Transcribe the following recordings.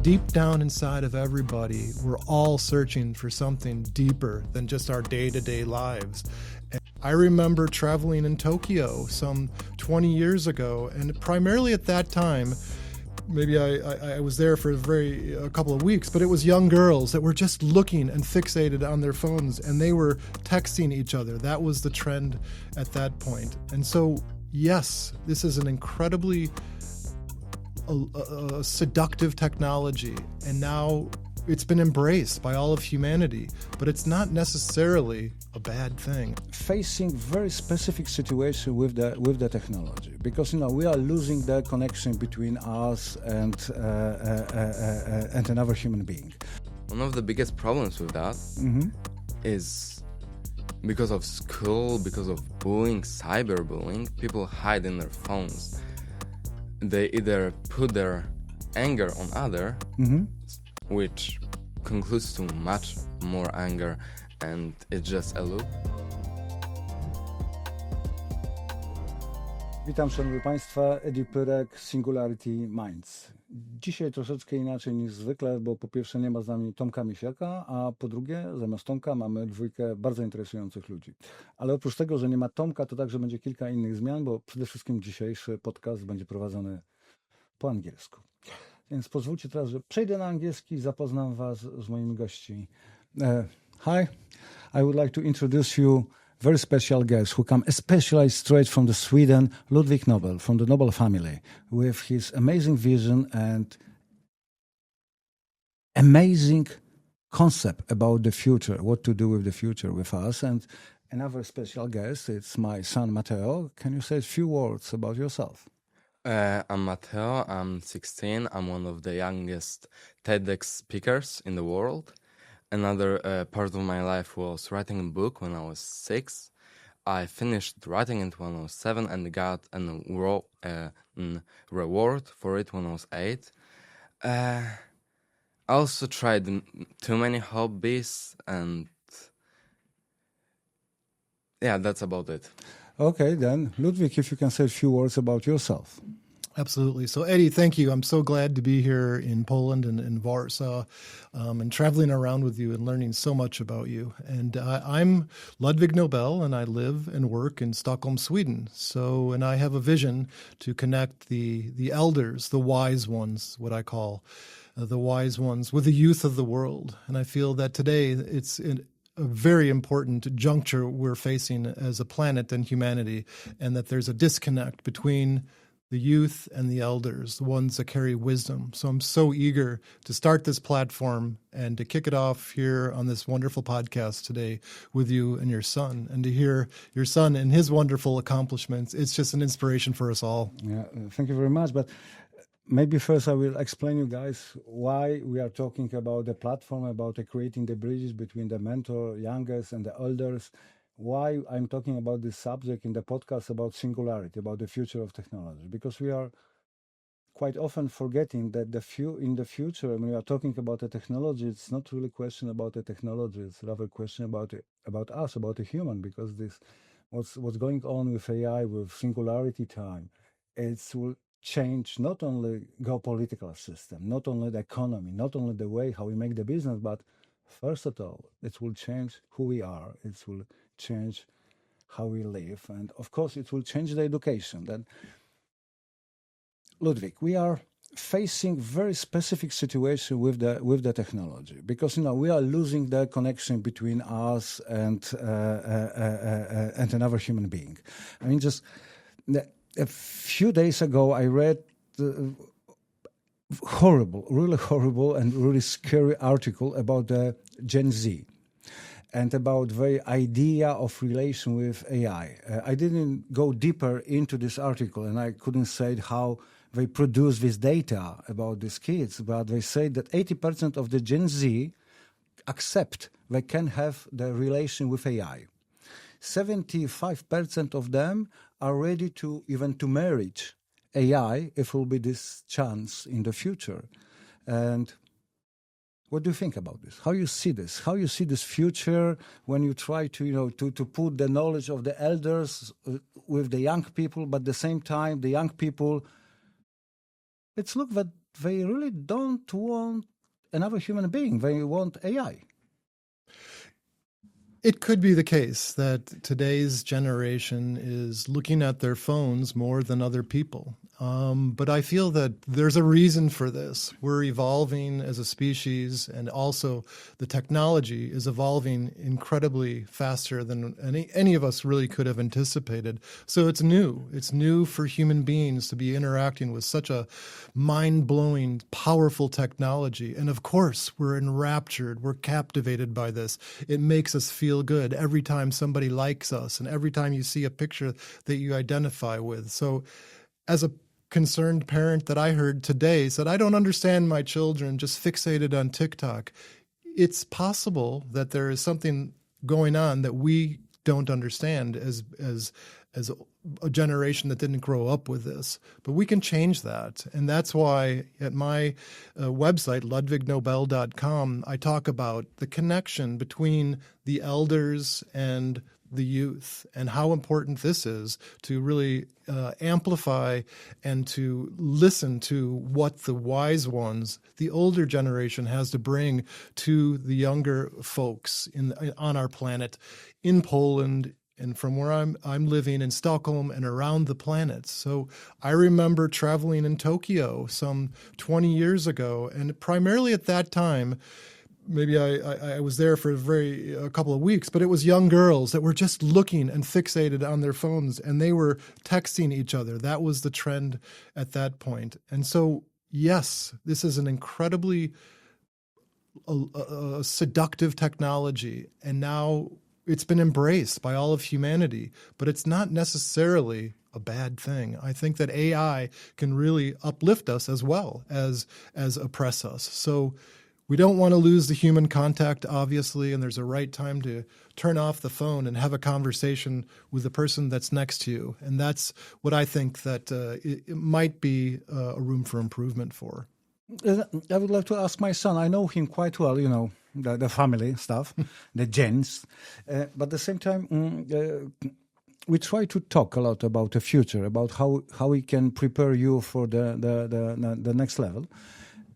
deep down inside of everybody, we're all searching for something deeper than just our day-to-day lives. And I remember traveling in Tokyo some 20 years ago, and primarily at that time, maybe I was there for a couple of weeks, but it was young girls that were just looking and fixated on their phones, and they were texting each other. That was the trend at that point. And so, yes, this is an incredibly seductive technology, and now it's been embraced by all of humanity, but it's not necessarily a bad thing. Facing very specific situation with the technology, because we are losing the connection between us and another human being. One of the biggest problems with that is because of school, because of bullying, cyberbullying, people hide in their phones. They either put their anger on other, which concludes to much more anger, and it's just a loop. Witam szanowni Państwa, Edi Pyrek, Singularity Minds. Dzisiaj troszeczkę inaczej niż zwykle, bo po pierwsze nie ma z nami Tomka Misiaka, a po drugie zamiast Tomka mamy dwójkę bardzo interesujących ludzi. Ale oprócz tego, że nie ma Tomka, to także będzie kilka innych zmian, bo przede wszystkim dzisiejszy podcast będzie prowadzony po angielsku. Więc pozwólcie teraz, że przejdę na angielski i zapoznam Was z moimi gośćmi. Hi, I would like to introduce you very special guest who come especially straight from the Sweden, Ludwig Nobel, from the Nobel family, with his amazing vision and amazing concept about the future, what to do with the future with us. And another special guest, it's my son Matteo. Can you say a few words about yourself? I'm Matteo, I'm 16, I'm one of the youngest TEDx speakers in the world. Another part of my life was writing a book when I was 6. I finished writing it when I was 7 and got an reward for it when I was 8. I also tried too many hobbies, and yeah, that's about it. Okay, then, Ludwig, if you can say a few words about yourself. Absolutely. So, Eddie, thank you. I'm so glad to be here in Poland and in Warsaw and traveling around with you and learning so much about you. And I'm Ludwig Nobel, and I live and work in Stockholm, Sweden. So, and I have a vision to connect the elders, the wise ones, what I call the wise ones, with the youth of the world. And I feel that today it's a very important juncture we're facing as a planet and humanity, and that there's a disconnect between the youth and the elders, the ones that carry wisdom. So I'm so eager to start this platform and to kick it off here on this wonderful podcast today with you and your son, and to hear your son and his wonderful accomplishments. It's just an inspiration for us all. Yeah, thank you very much. But maybe first I will explain you guys why we are talking about the platform, about creating the bridges between the mentor, youngest, and the elders. Why I'm talking about this subject in the podcast about singularity, about the future of technology, because we are quite often forgetting that in the future, when we are talking about the technology, it's not really a question about the technology, it's rather a question about us, about the human, because this what's going on with AI, with singularity time, it will change not only geopolitical system, not only the economy, not only the way how we make the business, but first of all, it will change who we are. It will change how we live, and of course, it will change the education. Then, Ludwig, we are facing very specific situation with the technology, because we are losing the connection between us and another human being. I mean, just a few days ago, I read really horrible and really scary article about the Gen Z and about the idea of relation with AI. I didn't go deeper into this article, and I couldn't say how they produce this data about these kids, but they say that 80% of the Gen Z accept they can have the relation with AI. 75% of them are ready to even to marriage AI if will be this chance in the future. And what do you think about this? How you see this? How you see this future when you try to to put the knowledge of the elders with the young people, but at the same time the young people it's look that they really don't want another human being. They want AI. It could be the case that today's generation is looking at their phones more than other people. But I feel that there's a reason for this. We're evolving as a species, and also the technology is evolving incredibly faster than any of us really could have anticipated. So it's new. It's new for human beings to be interacting with such a mind-blowing, powerful technology. And of course, we're enraptured. We're captivated by this. It makes us feel good every time somebody likes us and every time you see a picture that you identify with. So as a concerned parent that I heard today said, I don't understand my children just fixated on TikTok. It's possible that there is something going on that we don't understand as a generation that didn't grow up with this. But we can change that. And that's why at my website, ludwignobel.com, I talk about the connection between the elders and the youth and how important this is to really amplify and to listen to what the wise ones, the older generation, has to bring to the younger folks on our planet, in Poland, and from where I'm living in Stockholm and around the planet. So I remember traveling in Tokyo some 20 years ago, and primarily at that time, maybe I was there for a couple of weeks, but it was young girls that were just looking and fixated on their phones, and they were texting each other. That was the trend at that point. And so, yes, this is an incredibly seductive technology, and now it's been embraced by all of humanity, but it's not necessarily a bad thing. I think that AI can really uplift us as well as oppress us. So we don't want to lose the human contact, obviously, and there's a right time to turn off the phone and have a conversation with the person that's next to you. And that's what I think that it might be a room for improvement for. I would like to ask my son. I know him quite well, the family stuff, the genes. But at the same time, we try to talk a lot about the future, about how we can prepare you for the next level.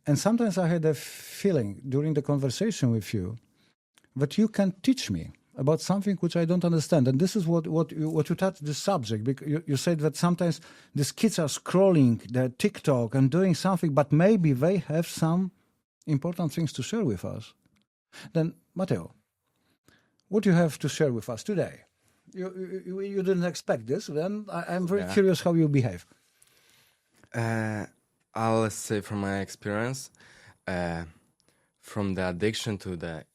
And sometimes I had a feeling during the conversation with you that you can teach me about something which I don't understand. And this is what you touched the subject. Because you said that sometimes these kids are scrolling their TikTok and doing something, but maybe they have some important things to share with us. Then, Matteo, what do you have to share with us today? You didn't expect this. Then I'm very curious how you behave. I'll say from my experience, from the addiction to the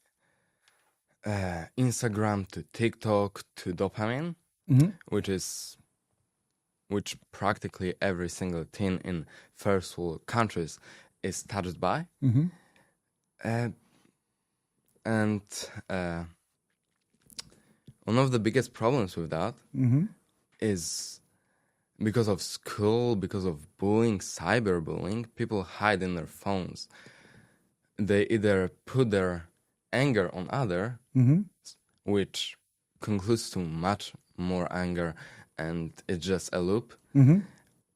Instagram to TikTok to dopamine, which practically every single teen in first world countries is touched by. And one of the biggest problems with that is because of school, because of bullying, cyberbullying, people hide in their phones. They either put their anger on other, which concludes to much more anger, and it's just a loop,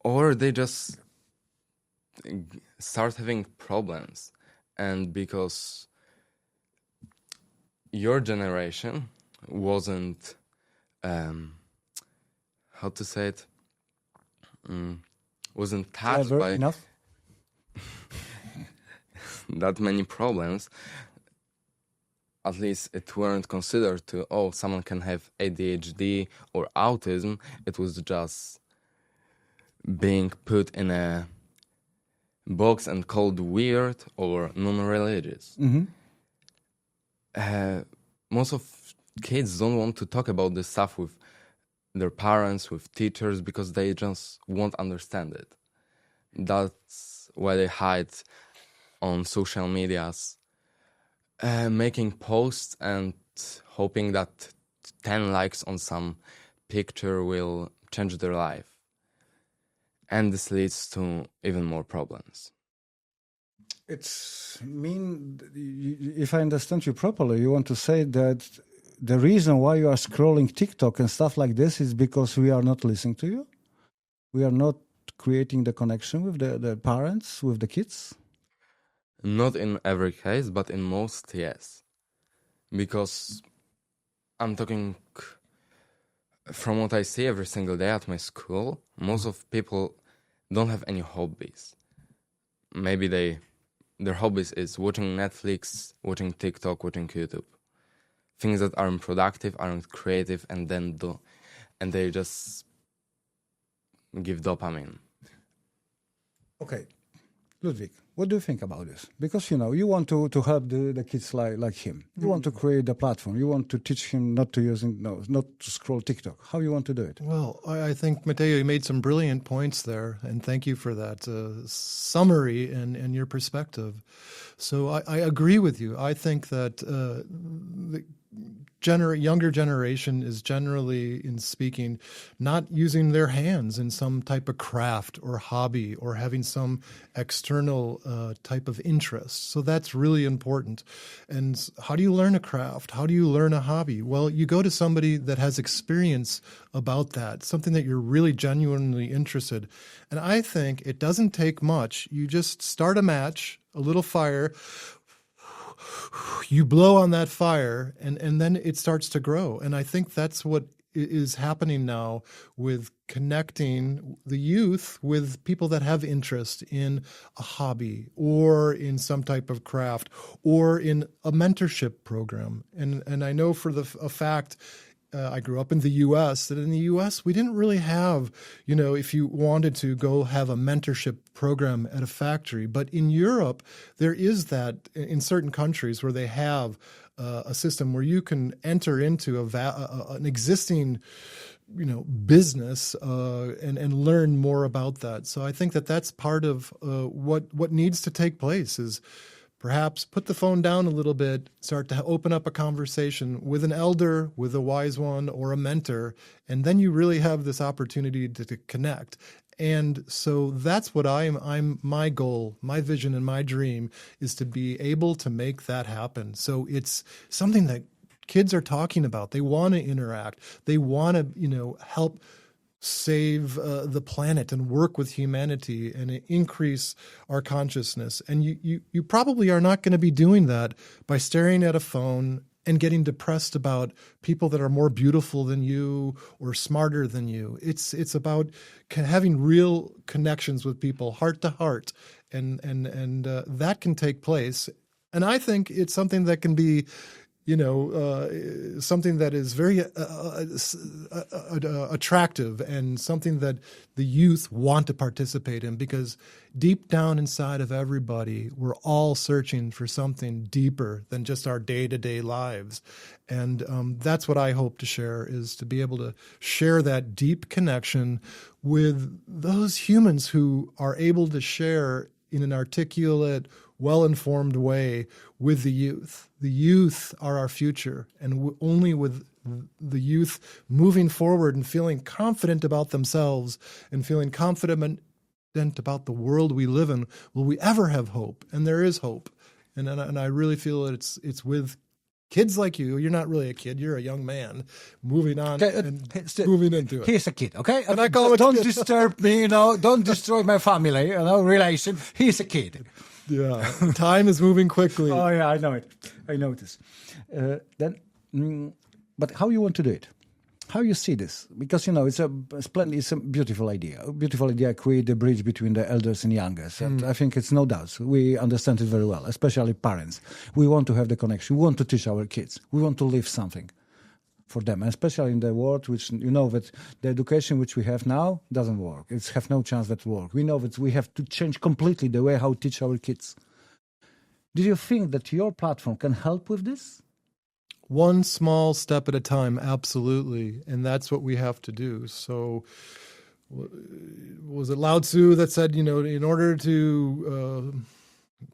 or they just start having problems. And because your generation wasn't, how to say it, wasn't touched Clever by enough? that many problems, at least it weren't considered to, someone can have ADHD or autism. It was just being put in a box and called weird or non-religious. Most of kids don't want to talk about this stuff with their parents, with teachers, because they just won't understand it. That's why they hide on social medias, making posts and hoping that 10 likes on some picture will change their life. And this leads to even more problems. If I understand you properly, you want to say that the reason why you are scrolling TikTok and stuff like this is because we are not listening to you? We are not creating the connection with the parents, with the kids? Not in every case, but in most, yes. Because I'm talking from what I see every single day at my school, most of people don't have any hobbies. Maybe their hobbies is watching Netflix, watching TikTok, watching YouTube. Things that aren't productive, aren't creative, and they just give dopamine. Okay, Ludwig, what do you think about this? Because you want to help the kids like him. You want to create a platform. You want to teach him not to scroll TikTok. How you want to do it? Well, I think, Mateo, you made some brilliant points there, and thank you for that summary and your perspective. So I agree with you. I think that the younger generation is generally, in speaking, not using their hands in some type of craft or hobby or having some external type of interest. So that's really important. And how do you learn a craft? How do you learn a hobby? Well, you go to somebody that has experience about that, something that you're really genuinely interested. And I think it doesn't take much. You just start a match, a little fire, you blow on that fire, and then it starts to grow. And I think that's what is happening now with connecting the youth with people that have interest in a hobby or in some type of craft or in a mentorship program. And I know for a fact, I grew up in the U.S., that in the U.S. we didn't really have, if you wanted to go have a mentorship program at a factory. But in Europe, there is that in certain countries where they have a system where you can enter into an existing business and learn more about that. So I think that that's part of what needs to take place is perhaps put the phone down a little bit, start to open up a conversation with an elder, with a wise one, or a mentor, and then you really have this opportunity to connect. And so that's what I'm my goal, my vision, and my dream is to be able to make that happen. So it's something that kids are talking about. They want to interact. They want to, help save the planet and work with humanity and increase our consciousness. And you probably are not going to be doing that by staring at a phone and getting depressed about people that are more beautiful than you or smarter than you. It's about having real connections with people, heart to heart, and that can take place. And I think it's something that can be something that is very attractive and something that the youth want to participate in, because deep down inside of everybody, we're all searching for something deeper than just our day-to-day lives. And that's what I hope to share, is to be able to share that deep connection with those humans who are able to share in an articulate, well-informed way with the youth. The youth are our future, and only with the youth moving forward and feeling confident about themselves and feeling confident about the world we live in will we ever have hope. And there is hope. And I really feel that it's with kids like you. You're not really a kid. You're a young man moving on and moving into it. He's a kid, okay? And I call him don't disturb me, Don't destroy my family, relation. He's a kid. Yeah, time is moving quickly. Oh, yeah, I know it. I notice. But how you want to do it? How you see this? Because, it's a beautiful idea. A beautiful idea, create a bridge between the elders and youngers. And I think it's no doubt. We understand it very well, especially parents. We want to have the connection. We want to teach our kids. We want to leave something for them, and especially in the world which, that the education which we have now doesn't work. It's have no chance that work. We know that we have to change completely the way how we teach our kids. Do you think that your platform can help with this? One small step at a time, absolutely. And that's what we have to do. So was it Lao Tzu that said, in order to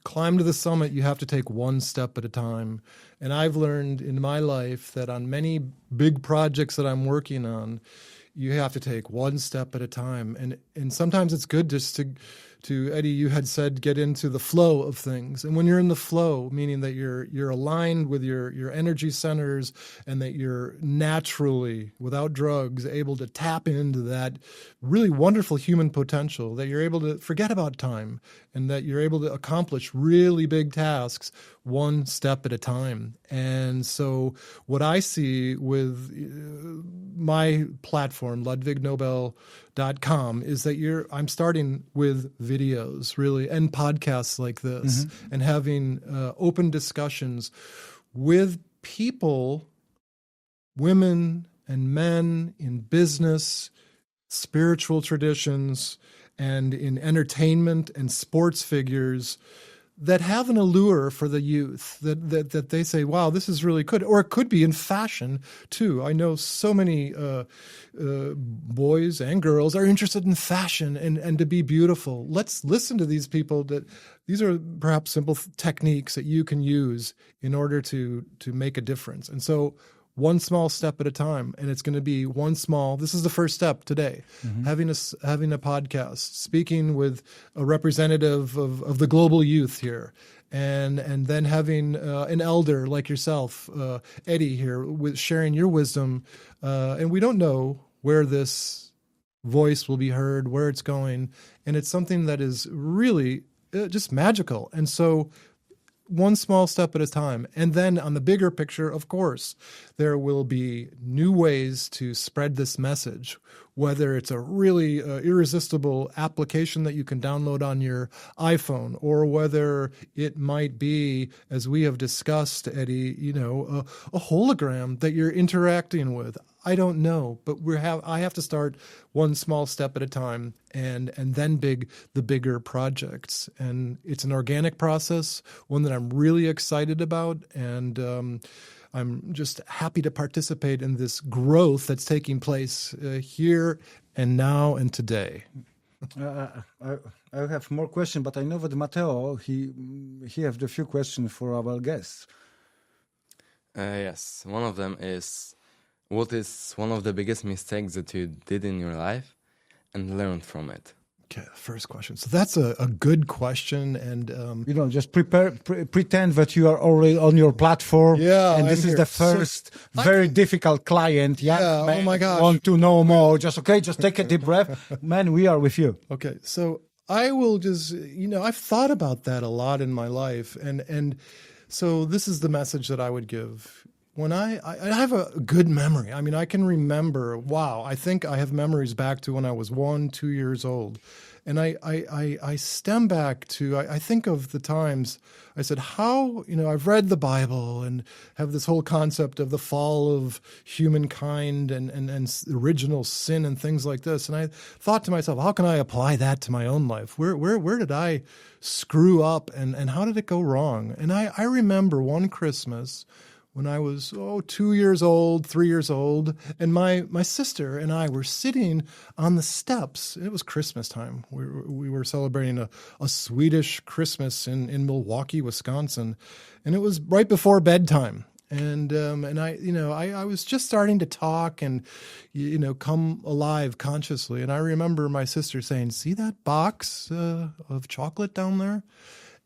climb to the summit, you have to take one step at a time. And I've learned in my life that on many big projects that I'm working on, you have to take one step at a time. And sometimes it's good just to Eddie, you had said get into the flow of things. And when you're in the flow, meaning that you're aligned with your energy centers and that you're naturally, without drugs, able to tap into that really wonderful human potential, that you're able to forget about time and that you're able to accomplish really big tasks one step at a time. And so what I see with my platform, LudwigNobel.com, is that I'm starting with videos, really, and podcasts like this, and having open discussions with people, women and men in business, spiritual traditions, and in entertainment and sports figures that have an allure for the youth, that they say, wow, this is really good. Or it could be in fashion, too. I know so many boys and girls are interested in fashion and to be beautiful. Let's listen to these people. These are perhaps simple techniques that you can use in order to make a difference. And so one small step at a time, and it's going to be this is the first step today, having a podcast, speaking with a representative of the global youth here, and then having an elder like yourself, Eddie, here, with sharing your wisdom. And we don't know where this voice will be heard, where it's going, and it's something that is really just magical. And so one small step at a time. And then on the bigger picture, of course, there will be new ways to spread this message, whether it's a really irresistible application that you can download on your iPhone, or whether it might be, as we have discussed, Eddie, a hologram that you're interacting with. I don't know, but I have to start one small step at a time, and then the bigger projects. And it's an organic process, one that I'm really excited about, and I'm just happy to participate in this growth that's taking place here and now and today. I have more questions, but I know that Matteo, he has a few questions for our guests. Yes, one of them is, what is one of the biggest mistakes that you did in your life and learned from it? Okay, first question. So that's a good question, and just pretend that you are already on your platform. Yeah, and this is the first very difficult client. Yeah. Oh my gosh. Want to know more? Just take a deep breath, man. We are with you. Okay, so I will just I've thought about that a lot in my life, and so this is the message that I would give. When I have a good memory. I mean, I can remember, I think I have memories back to when I was 1-2 years old. And I stem back to, I think of the times I said, how, I've read the Bible and have this whole concept of the fall of humankind and original sin and things like this. And I thought to myself, how can I apply that to my own life? Where did I screw up and how did it go wrong? And I remember one Christmas when I was 2 years old, 3 years old, and my sister and I were sitting on the steps. It was Christmas time. We were celebrating a Swedish Christmas in Milwaukee, Wisconsin, and it was right before bedtime. And I was just starting to talk and come alive consciously. And I remember my sister saying, "See that box of chocolate down there?"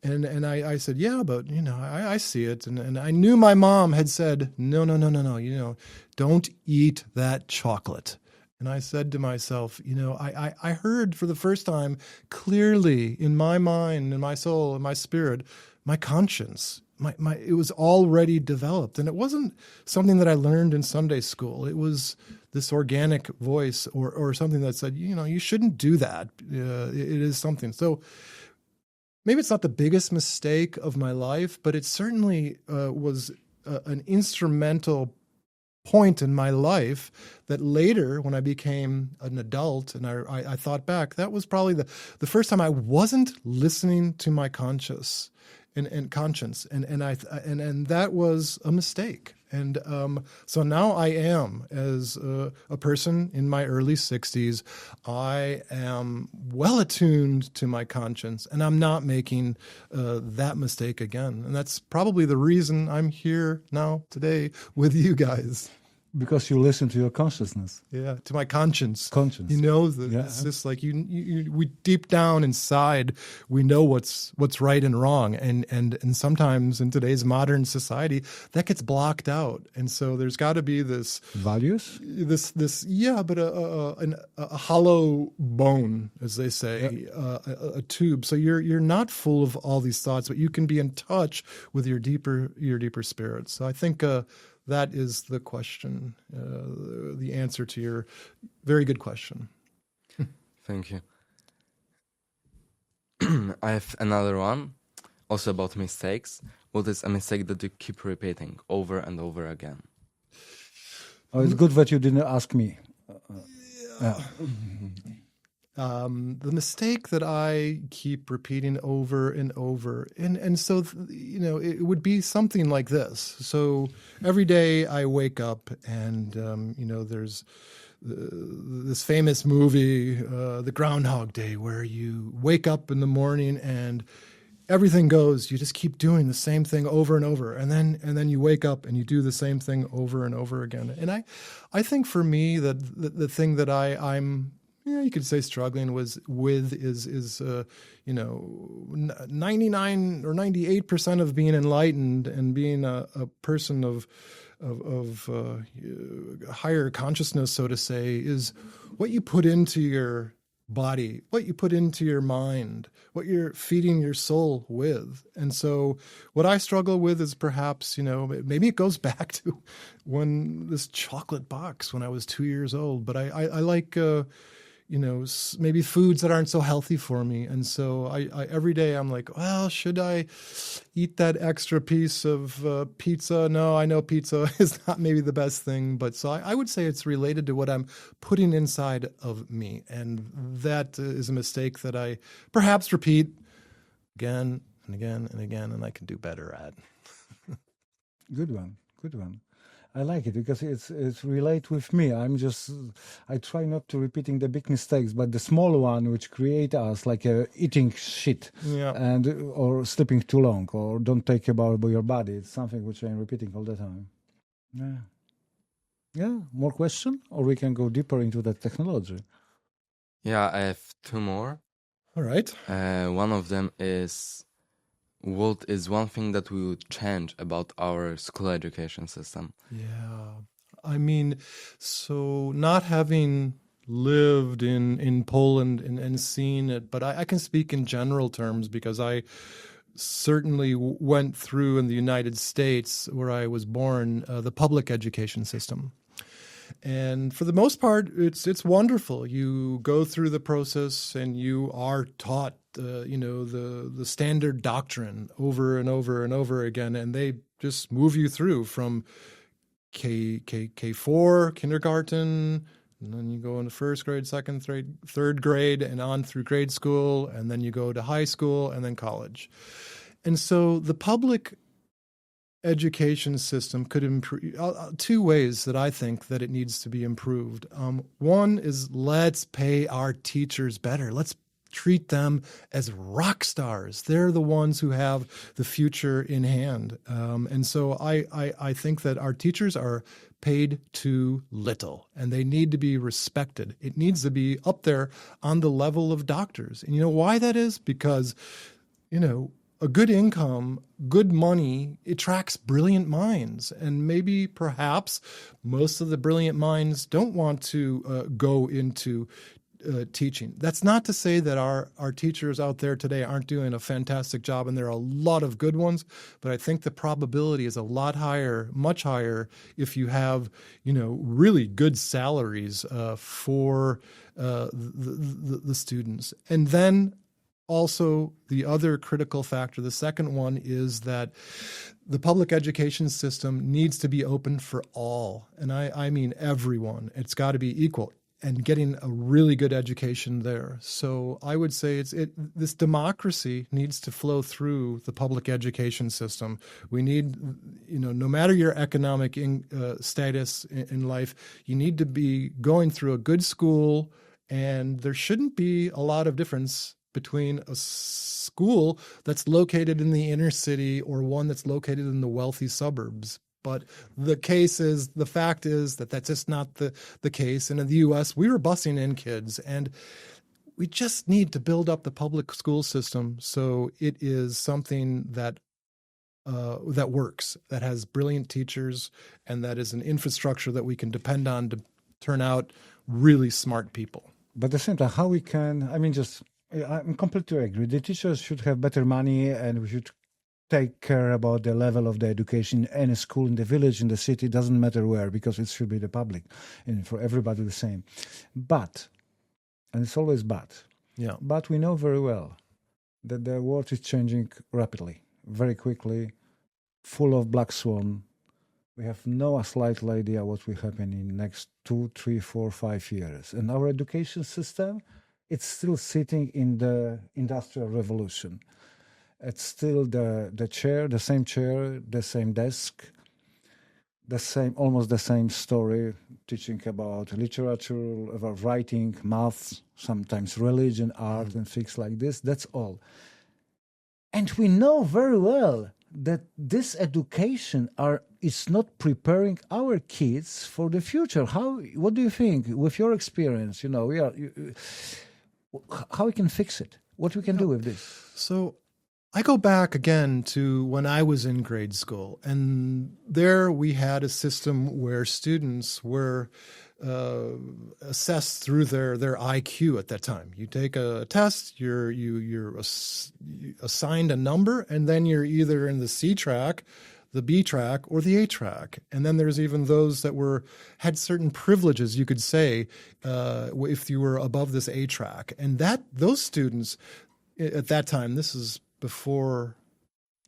And I said, yeah, but, I see it. And I knew my mom had said, no, don't eat that chocolate. And I said to myself, I heard for the first time clearly in my mind, in my soul, in my spirit, my conscience. It was already developed. And it wasn't something that I learned in Sunday school. It was this organic voice or something that said, you shouldn't do that. It is something. So maybe it's not the biggest mistake of my life, but it certainly was an instrumental point in my life that later, when I became an adult and I thought back, that was probably the first time I wasn't listening to my conscience, and that was a mistake. And so now I am, as a person in my early 60s, I am well attuned to my conscience, and I'm not making that mistake again. And that's probably the reason I'm here now today with you guys. Because you listen to your consciousness. Yeah, to my conscience. Conscience. You know, it's just like we deep down inside, we know what's right and wrong, and sometimes in today's modern society that gets blocked out, and so there's got to be this Values. But a hollow bone, as they say, a tube. So you're not full of all these thoughts, but you can be in touch with your deeper spirit. So I think. That is the question, the answer to your very good question. Thank you. I have another one, also about mistakes. What is a mistake that you keep repeating over and over again? Oh, it's good that you didn't ask me. The mistake that I keep repeating over and over, and so it would be something like this. So every day I wake up, and there's this famous movie, The Groundhog Day, where you wake up in the morning and everything goes. You just keep doing the same thing over and over, and then you wake up and you do the same thing over and over again. And I think for me that the thing that I'm you could say struggling with is 99 or 98% of being enlightened and being a person of higher consciousness, so to say, is what you put into your body, what you put into your mind, what you're feeding your soul with. And so what I struggle with is perhaps, maybe it goes back to this chocolate box when I was 2 years old, but I like maybe foods that aren't so healthy for me. And so I every day I'm like, well, should I eat that extra piece of pizza? No, I know pizza is not maybe the best thing. But so I would say it's related to what I'm putting inside of me. And that is a mistake that I perhaps repeat again and again and again, and I can do better at. Good one. I like it because it's relate with me. I try not to repeating the big mistakes, but the small one which create us, like eating shit, or sleeping too long, or don't take care about your body. It's something which I'm repeating all the time. Yeah. More question, or we can go deeper into the technology. Yeah, I have two more. All right. One of them is, what is one thing that we would change about our school education system? Yeah. I mean, so not having lived in Poland and seen it, but I can speak in general terms because I certainly went through in the United States, where I was born, the public education system. And for the most part, it's wonderful. You go through the process and you are taught the standard doctrine over and over and over again, and they just move you through from K4, kindergarten, and then you go into first grade, second grade, third grade, and on through grade school, and then you go to high school and then college. And so the public education system could improve two ways that I think that it needs to be improved. One is, let's pay our teachers better. Let's treat them as rock stars. They're the ones who have the future in hand. And so I think that our teachers are paid too little, and they need to be respected. It needs to be up there on the level of doctors. And you know why that is? Because, a good income, good money attracts brilliant minds. And maybe perhaps most of the brilliant minds don't want to go into teaching. That's not to say that our teachers out there today aren't doing a fantastic job, and there are a lot of good ones, but I think the probability is a lot higher, much higher, if you have, really good salaries for the students. And then also, the other critical factor, the second one, is that the public education system needs to be open for all. And I mean everyone. It's got to be equal and getting a really good education there. So I would say this democracy needs to flow through the public education system. We need, no matter your economic status in life, you need to be going through a good school, and there shouldn't be a lot of difference between a school that's located in the inner city or one that's located in the wealthy suburbs. But the fact is that that's just not the case. And in the U.S., we were busing in kids, and we just need to build up the public school system so it is something that works, that has brilliant teachers, and that is an infrastructure that we can depend on to turn out really smart people. But at the same time, how we can, I'm completely agree. The teachers should have better money, and we should take care about the level of the education in any school, in the village, in the city, doesn't matter where, because it should be the public and for everybody the same. But, and it's always but, Yeah. but we know very well that the world is changing rapidly, very quickly, full of black swan. We have no slight idea what will happen in the next 2, 3, 4, 5 years. And our education system, it's still sitting in the Industrial Revolution. It's still the chair, the same desk, almost the same story, teaching about literature, about writing, math, sometimes religion, art, and things like this. That's all. And we know very well that this education is not preparing our kids for the future. What do you think, with your experience? How we can fix it? What we can do with this? So I go back again to when I was in grade school, and there we had a system where students were assessed through their IQ at that time. You take a test, you're assigned a number, and then you're either in the C track, the B track, or the A track. And then there's even those that had certain privileges, you could say, if you were above this A track. And those students at that time, this is before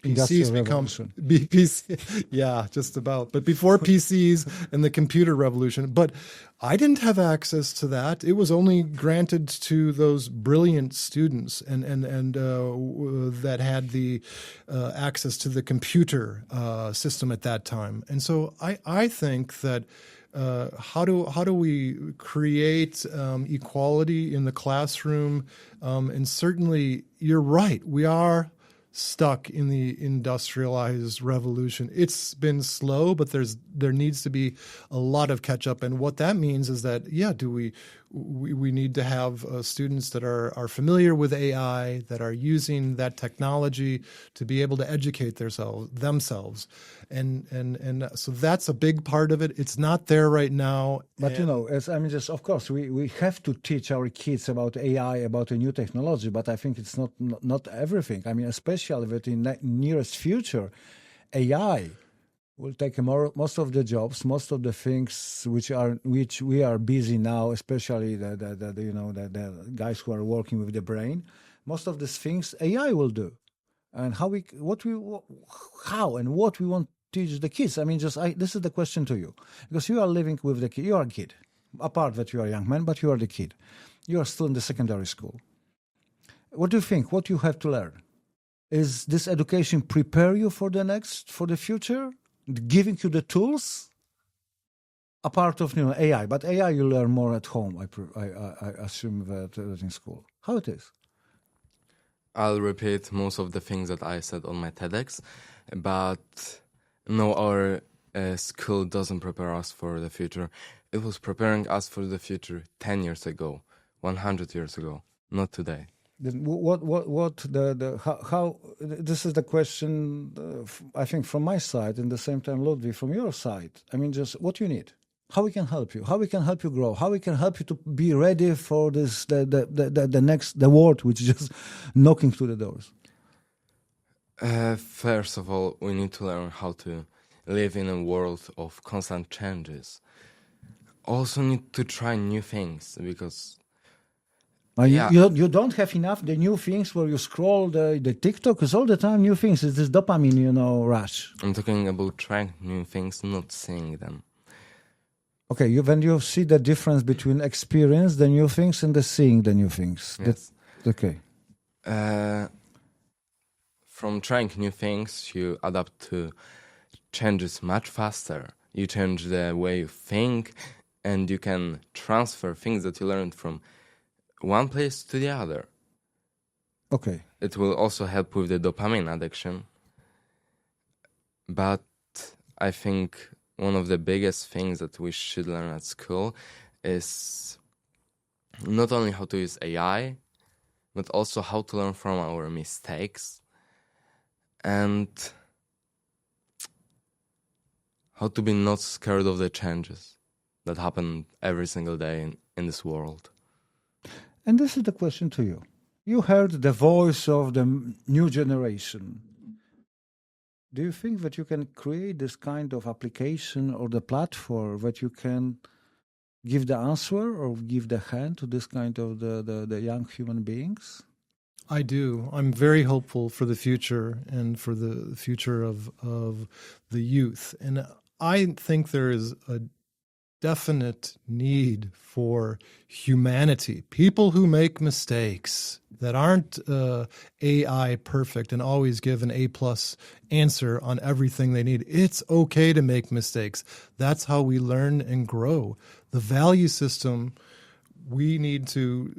PCs become PC, yeah, just about. But before PCs and the computer revolution. But I didn't have access to that. It was only granted to those brilliant students and that had the access to the computer system at that time. And so I think that how do we create equality in the classroom? And certainly, you're right. We are stuck in the industrialized revolution. It's been slow, but there needs to be a lot of catch up. And what that means is that, we need to have students that are familiar with AI, that are using that technology to be able to educate themselves. And so that's a big part of it. It's not there right now. But of course, we have to teach our kids about AI, about a new technology, but I think it's not everything. I mean, especially that in the nearest future, AI will take most of the jobs, most of the things which we are busy now, especially the guys who are working with the brain. Most of these things AI will do, and how and what we want to teach the kids. I mean, this is the question to you, because you are living with the kid. You are a kid, apart that you are a young man, but you are the kid. You are still in the secondary school. What do you think? What you have to learn? Is this education prepare you for the future? Giving you the tools, a part of AI, but AI you learn more at home. I assume that in school. How it is? I'll repeat most of the things that I said on my TEDx, but no, our school doesn't prepare us for the future. It was preparing us for the future 10 years ago, 100 years ago, not today. Then how this is the question, I think, from my side, and the same time, Ludwig, from your side. I mean, just what you need, how we can help you, how we can help you grow, how we can help you to be ready for this the world which is just knocking to the doors. First of all, we need to learn how to live in a world of constant changes. Also need to try new things, because you don't have enough the new things where you scroll the TikTok is all the time new things. It's this dopamine, rush. I'm talking about trying new things, not seeing them. Okay, when you see the difference between experience the new things and the seeing the new things. Yes. Okay. From trying new things, you adapt to changes much faster. You change the way you think, and you can transfer things that you learned from one place to the other. Okay. It will also help with the dopamine addiction. But I think one of the biggest things that we should learn at school is not only how to use AI, but also how to learn from our mistakes and how to be not scared of the changes that happen every single day in this world. And this is the question to you. You heard the voice of the new generation. Do you think that you can create this kind of application or the platform that you can give the answer or give the hand to this kind of the young human beings? I do. I'm very hopeful for the future and for the future of the youth. And I think there is a definite need for humanity, people who make mistakes that aren't AI perfect and always give an A+ answer on everything they need. It's okay to make mistakes. That's how we learn and grow. The value system, we need to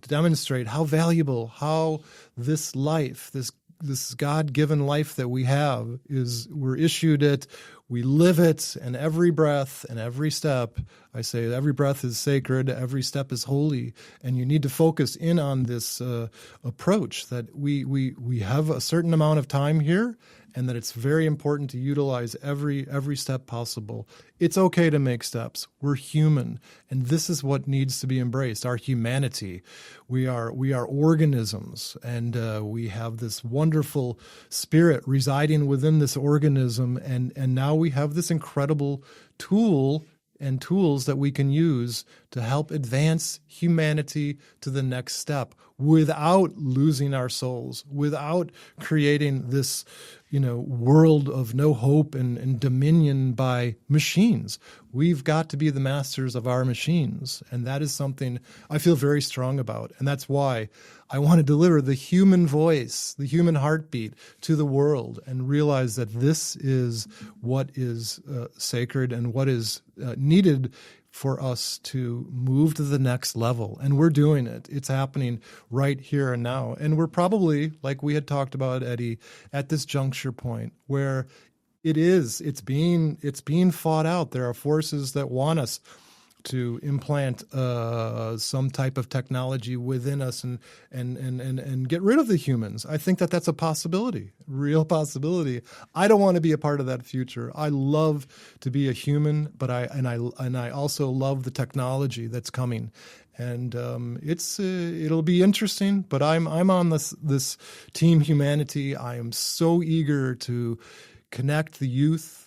demonstrate how valuable, how this life, this God-given life that we have we're issued it, we live it, and every breath and every step, I say every breath is sacred, every step is holy, and you need to focus in on this approach that we have a certain amount of time here, and that it's very important to utilize every step possible. It's okay to make steps. We're human, and this is what needs to be embraced, our humanity. We are organisms, and we have this wonderful spirit residing within this organism, and now we have this incredible tool and tools that we can use to help advance humanity to the next step without losing our souls, without creating this, world of no hope and dominion by machines. We've got to be the masters of our machines. And that is something I feel very strong about. And that's why I want to deliver the human voice, the human heartbeat to the world and realize that this is what is sacred and what is needed for us to move to the next level. And we're doing it. It's happening right here and now. And we're probably, like we had talked about, Eddie, at this juncture point where it's being fought out. There are forces that want us to implant some type of technology within us and get rid of the humans. I think that's a possibility, real possibility. I don't want to be a part of that future. I love to be a human, but I also love the technology that's coming. And it'll be interesting, but I'm on this team humanity. I am so eager to connect the youth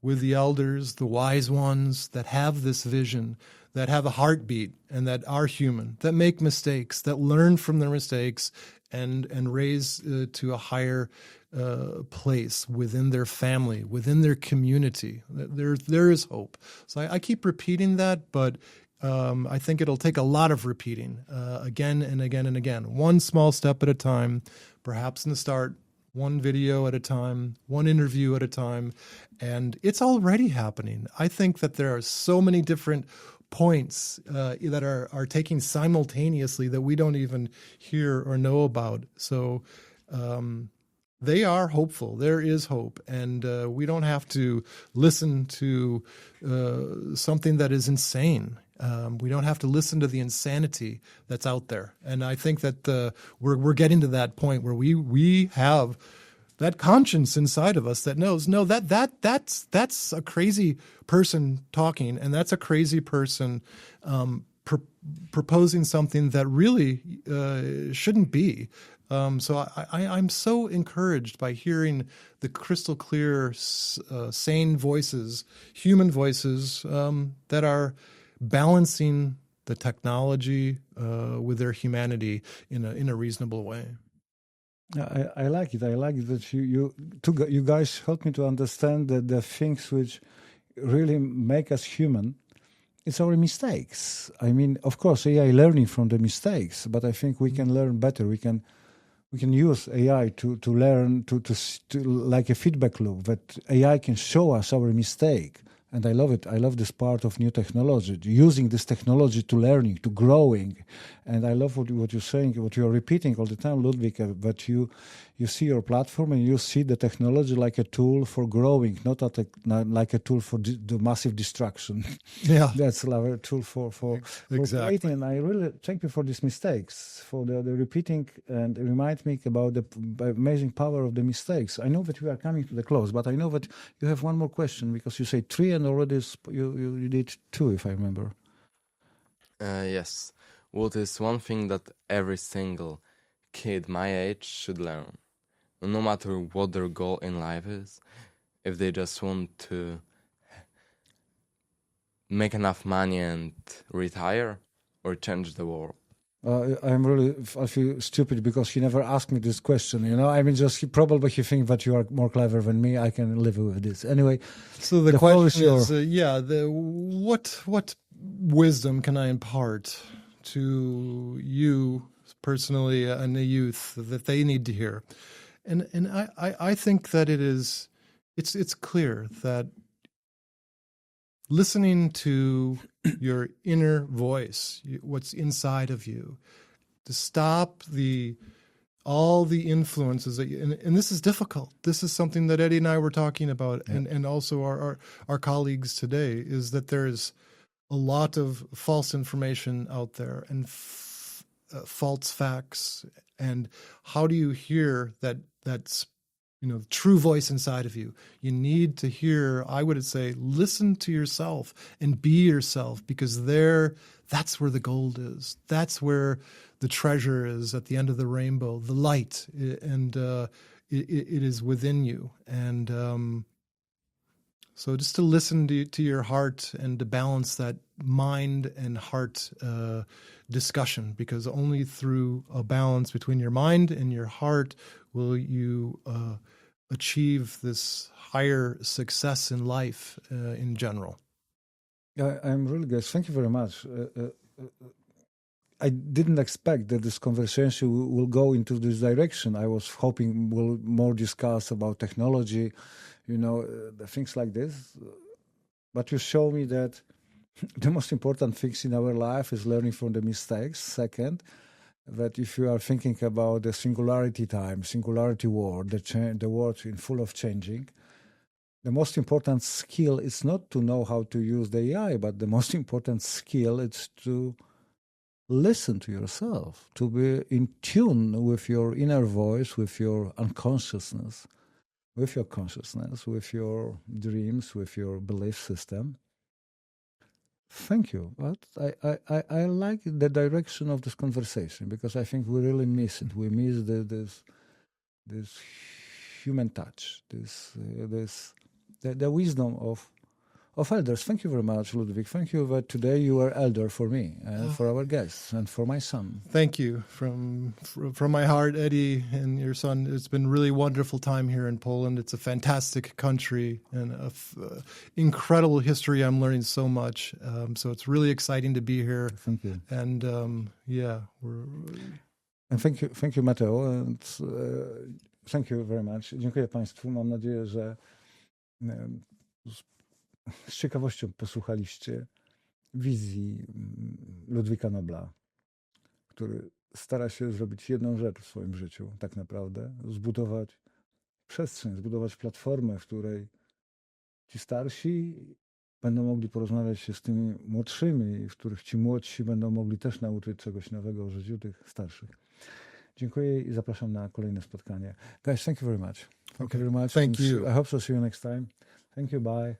with the elders, the wise ones that have this vision, that have a heartbeat and that are human, that make mistakes, that learn from their mistakes and raise to a higher place within their family, within their community. There is hope. So I keep repeating that, but I think it'll take a lot of repeating again and again and again. One small step at a time, perhaps in the start, one video at a time, one interview at a time, and it's already happening. I think that there are so many different points that are taking simultaneously that we don't even hear or know about. So they are hopeful. There is hope, and we don't have to listen to something that is insane. We don't have to listen to the insanity that's out there. And I think that we're getting to that point where we have that conscience inside of us that knows, no, that's a crazy person talking, and that's a crazy person proposing something that really shouldn't be. So I'm so encouraged by hearing the crystal clear, sane voices, human voices that are balancing the technology with their humanity in a reasonable way. I like it. I like it that you guys help me to understand that the things which really make us human, it's our mistakes. I mean, of course, AI learning from the mistakes, but I think we can learn better. We can use AI to learn to like a feedback loop that AI can show us our mistake. And I love it. I love this part of new technology, using this technology to learning, to growing. And I love what you're saying, what you're repeating all the time, Ludwig, that you you see your platform and you see the technology like a tool for growing, not like a tool for the massive destruction. Yeah. That's like a tool for Exactly. creating. And I really thank you for these mistakes, for the repeating, and remind me about the amazing power of the mistakes. I know that we are coming to the close, but I know that you have one more question, because you say 3 and already you did 2, if I remember. Yes. What is one thing that every single kid my age should learn? No matter what their goal in life is, if they just want to make enough money and retire or change the world. I feel stupid because he never asked me this question. I mean, he probably thinks that you are more clever than me. I can live with this anyway. So the question is, what wisdom can I impart to you personally and the youth that they need to hear? And I think that it's clear that listening to your inner voice, what's inside of you, to stop all the influences that and this is difficult. This is something that Eddie and I were talking about, and also our colleagues today, is that there's a lot of false information out there and false facts. And how do you hear that's true voice inside of you? You need to hear, I would say, listen to yourself and be yourself, because that's where the gold is. That's where the treasure is at the end of the rainbow, the light, and it is within you. And so just to listen to your heart and to balance that mind and heart discussion, because only through a balance between your mind and your heart will you achieve this higher success in life in general. I'm really good. Thank you very much. I didn't expect that this conversation will go into this direction. I was hoping we'll more discuss about technology, the things like this. But you show me that the most important things in our life is learning from the mistakes. Second, that if you are thinking about the singularity time, singularity world, the world in full of changing, the most important skill is not to know how to use the AI, but the most important skill is to listen to yourself, to be in tune with your inner voice, with your unconsciousness, with your consciousness, with your dreams, with your belief system. Thank you. But I like the direction of this conversation, because I think we really miss it. We miss this human touch, the wisdom of elders. Thank you very much, Ludwig. Thank you that today you are elder for me and for our guests and for my son. Thank you from my heart, Eddie, and your son. It's been really wonderful time here in Poland. It's a fantastic country and incredible history. I'm learning so much. So it's really exciting to be here. Thank you. And And thank you, Mateo. And thank you very much. Dziękuję Państwu. Mam nadzieję, że z ciekawością posłuchaliście wizji Ludwika Nobla, który stara się zrobić jedną rzecz w swoim życiu, tak naprawdę, zbudować przestrzeń, zbudować platformę, w której ci starsi będą mogli porozmawiać się z tymi młodszymi, w których ci młodsi będą mogli też nauczyć czegoś nowego o życiu tych starszych. Dziękuję i zapraszam na kolejne spotkanie. Guys, thank you very much. Thank you very much. Thank you. I hope to see you next time. Thank you. Bye.